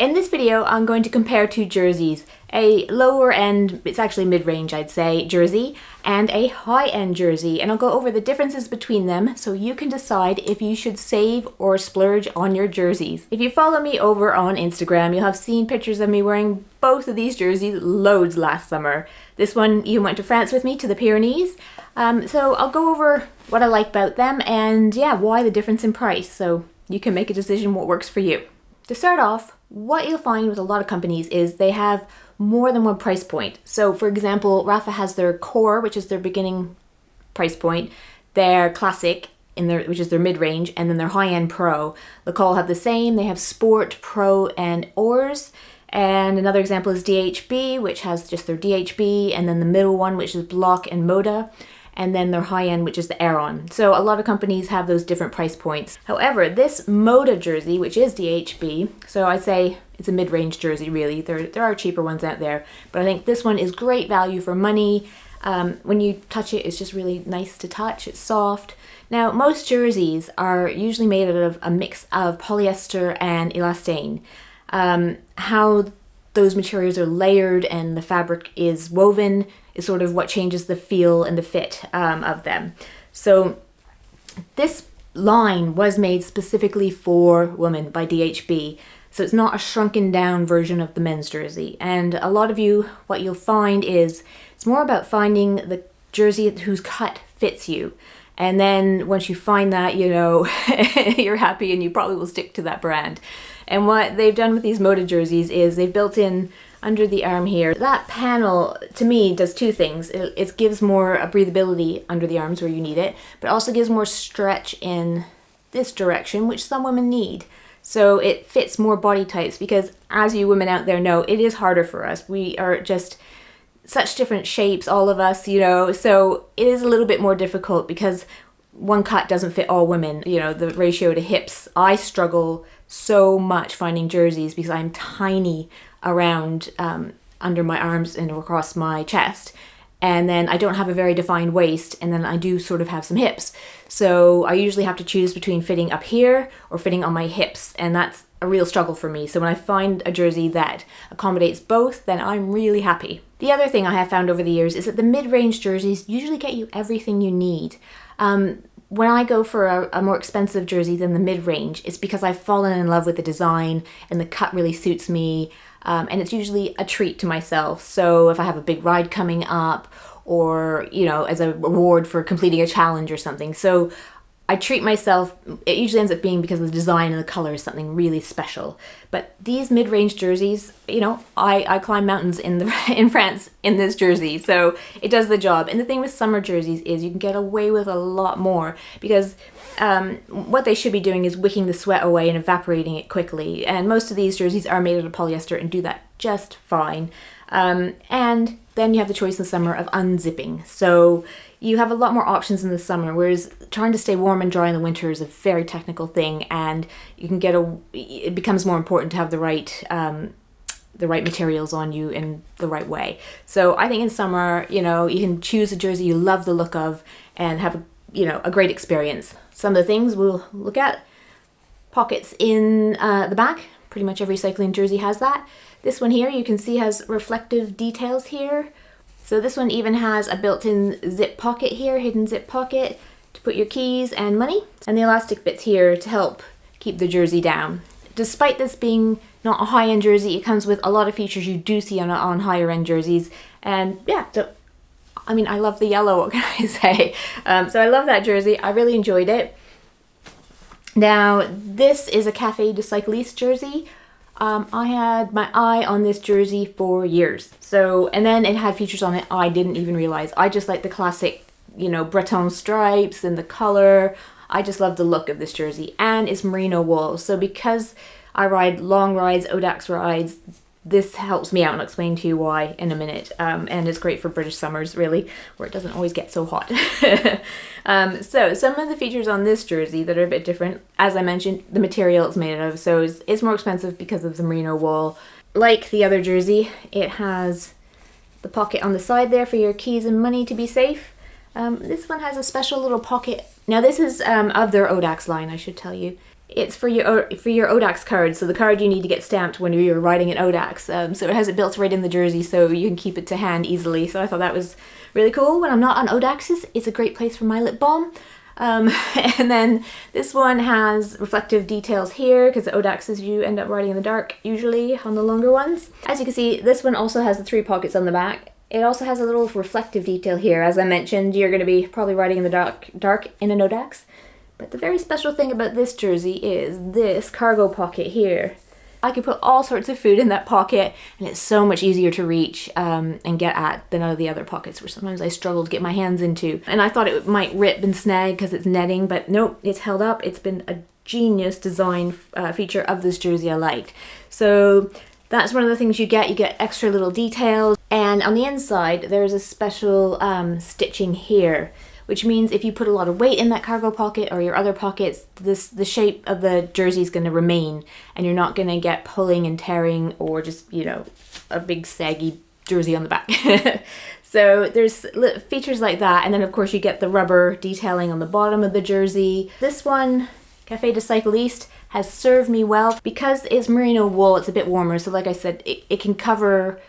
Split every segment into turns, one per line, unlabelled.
In this video, I'm going to compare two jerseys, a lower end, it's actually mid-range I'd say, jersey, and a high-end jersey, and I'll go over the differences between them so you can decide if you should save or splurge on your jerseys. If you follow me over on Instagram, you'll have seen pictures of me wearing both of these jerseys loads last summer. This one, you went to France with me, to the Pyrenees, so I'll go over what I like about them and yeah, why the difference in price, so you can make a decision what works for you. To start off, what you'll find with a lot of companies is they have more than one price point. So for example, 𝗟𝗏 has their core, which is their beginning price point, their classic, which is their mid-range, and then their high-end pro. 𝗖𝗆𝗄 have the same, they have sport, pro, and 𝗚𝗏𝗄𝗏. And another example is 𝗵𝗄𝗋, which has just their 𝗵𝗄𝗋, and then the middle one, which is block and Moda, and then their high-end, which is the 𝗟𝗏𝗄𝗏. So a lot of companies have those different price points. However, this Moda jersey, which is 𝗵𝗄𝗋, so I'd say it's a mid-range jersey really, there are cheaper ones out there, but I think this one is great value for money. When you touch it, it's just really nice to touch, it's soft. Now, most jerseys are usually made out of a mix of polyester and elastane. How those materials are layered and the fabric is woven is sort of what changes the feel and the fit of them. So this line was made specifically for women by 𝗵𝗄𝗋. So it's not a shrunken down version of the men's jersey. And a lot of you, what you'll find is it's more about finding the jersey whose cut fits you. And then once you find that, you know, you're happy and you probably will stick to that brand. And what they've done with these Moda jerseys is they've built in under the arm here. That panel, to me, does two things. It gives more breathability under the arms where you need it, but also gives more stretch in this direction, which some women need. So it fits more body types because, as you women out there know, it is harder for us. We are just such different shapes, all of us, you know, so it is a little bit more difficult because one cut doesn't fit all women. You know, the ratio to hips, I struggle so much finding jerseys because I'm tiny around under my arms and across my chest, and then I don't have a very defined waist, and then I do sort of have some hips, so I usually have to choose between fitting up here or fitting on my hips, and that's a real struggle for me. So when I find a jersey that accommodates both, then I'm really happy. The other thing I have found over the years is that the mid-range jerseys usually get you everything you need. When I go for a more expensive jersey than the mid-range, it's because I've fallen in love with the design and the cut really suits me, and it's usually a treat to myself. So if I have a big ride coming up, or, you know, as a reward for completing a challenge or something. So I treat myself, it usually ends up being because the design and the color is something really special. But these mid-range jerseys, you know, I climb mountains in France in this jersey, so it does the job. And the thing with summer jerseys is you can get away with a lot more because what they should be doing is wicking the sweat away and evaporating it quickly. And most of these jerseys are made out of polyester and do that just fine. And then you have the choice in the summer of unzipping. So you have a lot more options in the summer, whereas trying to stay warm and dry in the winter is a very technical thing, and you can it becomes more important to have the right materials on you in the right way. So I think in summer, you know, you can choose a jersey you love the look of and have a great experience. Some of the things we'll look at: pockets in the back. Pretty much every cycling jersey has that. This one here you can see has reflective details here. So this one even has a built-in zip pocket here, hidden zip pocket to put your keys and money, and the elastic bits here to help keep the jersey down. Despite this being not a high-end jersey, it comes with a lot of features you do see on higher-end jerseys. And yeah, so I mean, I love the yellow, what can I say? So I love that jersey, I really enjoyed it. Now, this is a 𝗵𝗄𝗅 Cyclist jersey. I had my eye on this jersey for years. So, and then it had features on it I didn't even realize. I just like the classic, you know, Breton stripes and the color. I just love the look of this jersey, and it's merino wool. So because I ride long rides, Odax rides, this helps me out, and I'll explain to you why in a minute. And it's great for British summers, really, where it doesn't always get so hot. So some of the features on this jersey that are a bit different, as I mentioned, the material it's made out of, so it's more expensive because of the merino wool. Like the other jersey, it has the pocket on the side there for your keys and money to be safe. This one has a special little pocket. Now this is of their Odax line, I should tell you. It's for your 𝗏𝗚𝗃 card, so the card you need to get stamped when you're riding an 𝗏𝗃. So it has it built right in the jersey, so you can keep it to hand easily. So I thought that was really cool. When I'm not on 𝗏𝗃s, it's a great place for my lip balm. And then this one has reflective details here, because the 𝗏𝗃s you end up riding in the dark usually on the longer ones. As you can see, this one also has the 3 pockets on the back. It also has a little reflective detail here. As I mentioned, you're going to be probably riding in the dark in an 𝗏𝗃s. But the very special thing about this jersey is this cargo pocket here. I could put all sorts of food in that pocket, and it's so much easier to reach and get at than out of the other pockets, where sometimes I struggle to get my hands into. And I thought it might rip and snag because it's netting, but nope, it's held up. It's been a genius design feature of this jersey I liked. So that's one of the things you get. You get extra little details. And on the inside, there's a special stitching here, which means if you put a lot of weight in that cargo pocket or your other pockets, the shape of the jersey is going to remain, and you're not going to get pulling and tearing or just, you know, a big saggy jersey on the back. So there's features like that, and then of course you get the rubber detailing on the bottom of the jersey. This one, 𝗏𝗃𝗍 Cyclist, has served me well because it's merino wool. It's a bit warmer, so like I said, it can cover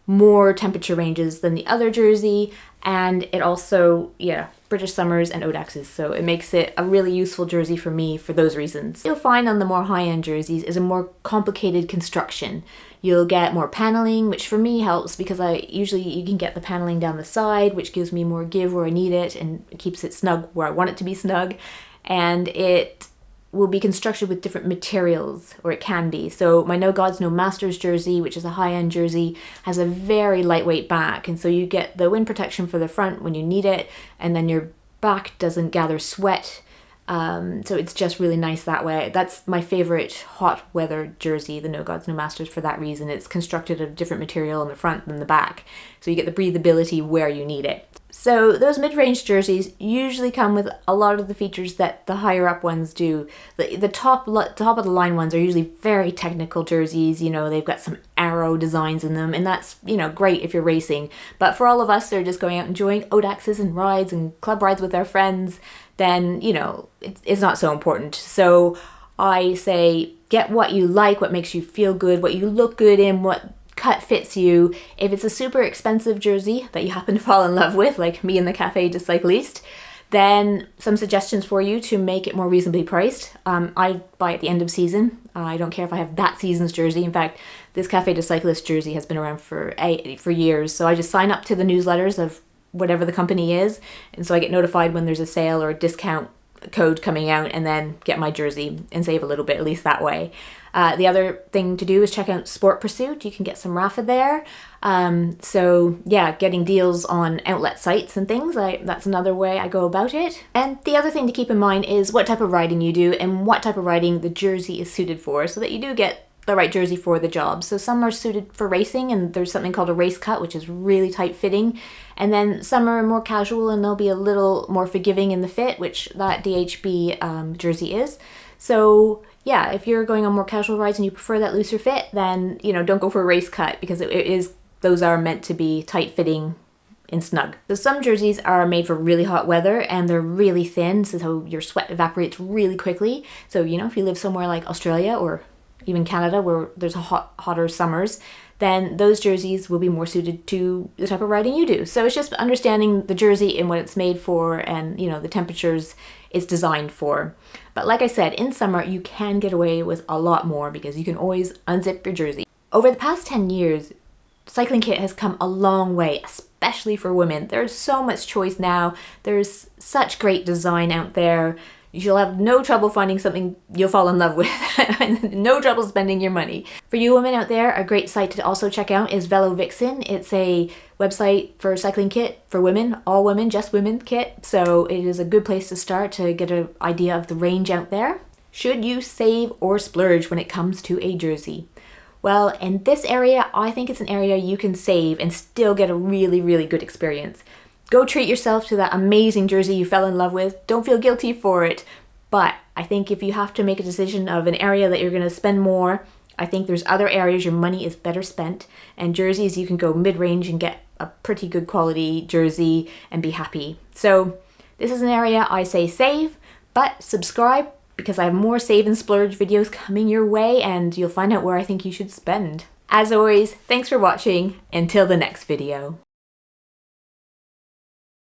more temperature ranges than the other jersey, and it also, yeah, British summers and 𝗏𝗃s, so it makes it a really useful jersey for me for those reasons. You'll find on the more high-end jerseys is a more complicated construction. You'll get more paneling, which for me helps because you can get the paneling down the side, which gives me more give where I need it and keeps it snug where I want it to be snug, and it will be constructed with different materials, or it can be. So my No Gods No Masters jersey, which is a high-end jersey, has a very lightweight back, and so you get the wind protection for the front when you need it, and then your back doesn't gather sweat. So it's just really nice that way. That's my favorite hot weather jersey, the No Gods No Masters, for that reason. It's constructed of different material in the front than the back, so you get the breathability where you need it. So those mid-range jerseys usually come with a lot of the features that the higher up ones do. The top of the line ones are usually very technical jerseys. You know, they've got some arrow designs in them, and that's, you know, great if you're racing. But for all of us that are just going out enjoying 𝗏𝗃s and rides and club rides with our friends, then, you know, it's not so important. So I say get what you like, what makes you feel good, what you look good in, what cut fits you. If it's a super expensive jersey that you happen to fall in love with, like me and the 𝗏𝗃𝗍𝗍 Cyclist, then some suggestions for you to make it more reasonably priced. I buy at the end of season. I don't care if I have that season's jersey. In fact, this 𝗏𝗃𝗍𝗍 Cyclist jersey has been around for years, so I just sign up to the newsletters of whatever the company is, and so I get notified when there's a sale or a discount code coming out, and then get my jersey and save a little bit, at least that way. The other thing to do is check out Sport Pursuit. You can get some 𝗏𝗏 there. So yeah, getting deals on outlet sites and things, that's another way I go about it. And the other thing to keep in mind is what type of riding you do and what type of riding the jersey is suited for, so that you do get the right jersey for the job. So some are suited for racing, and there's something called a race cut, which is really tight fitting. And then some are more casual, and they'll be a little more forgiving in the fit, which that 𝗏𝗍𝗍 jersey is. So yeah, if you're going on more casual rides and you prefer that looser fit, then, you know, don't go for a race cut, because those are meant to be tight fitting and snug. So some jerseys are made for really hot weather, and they're really thin, so your sweat evaporates really quickly. So, you know, if you live somewhere like Australia or even Canada, where there's hotter summers, then those jerseys will be more suited to the type of riding you do. So it's just understanding the jersey and what it's made for, and, you know, the temperatures it's designed for. But like I said, in summer you can get away with a lot more, because you can always unzip your jersey. Over the past 10 years, cycling kit has come a long way, especially for women. There's so much choice now. There's such great design out there. You'll have no trouble finding something you'll fall in love with. No trouble spending your money. For you women out there, a great site to also check out is 𝗏𝗏𝗏𝗏. It's a website for cycling kit for women, all women, just women kit. So it is a good place to start to get an idea of the range out there. Should you save or splurge when it comes to a jersey? Well, in this area, I think it's an area you can save and still get a really, really good experience. Go treat yourself to that amazing jersey you fell in love with. Don't feel guilty for it. But I think if you have to make a decision of an area that you're going to spend more, I think there's other areas your money is better spent. And jerseys, you can go mid-range and get a pretty good quality jersey and be happy. So this is an area I say save, but subscribe because I have more save and splurge videos coming your way, and you'll find out where I think you should spend. As always, thanks for watching. Until the next video.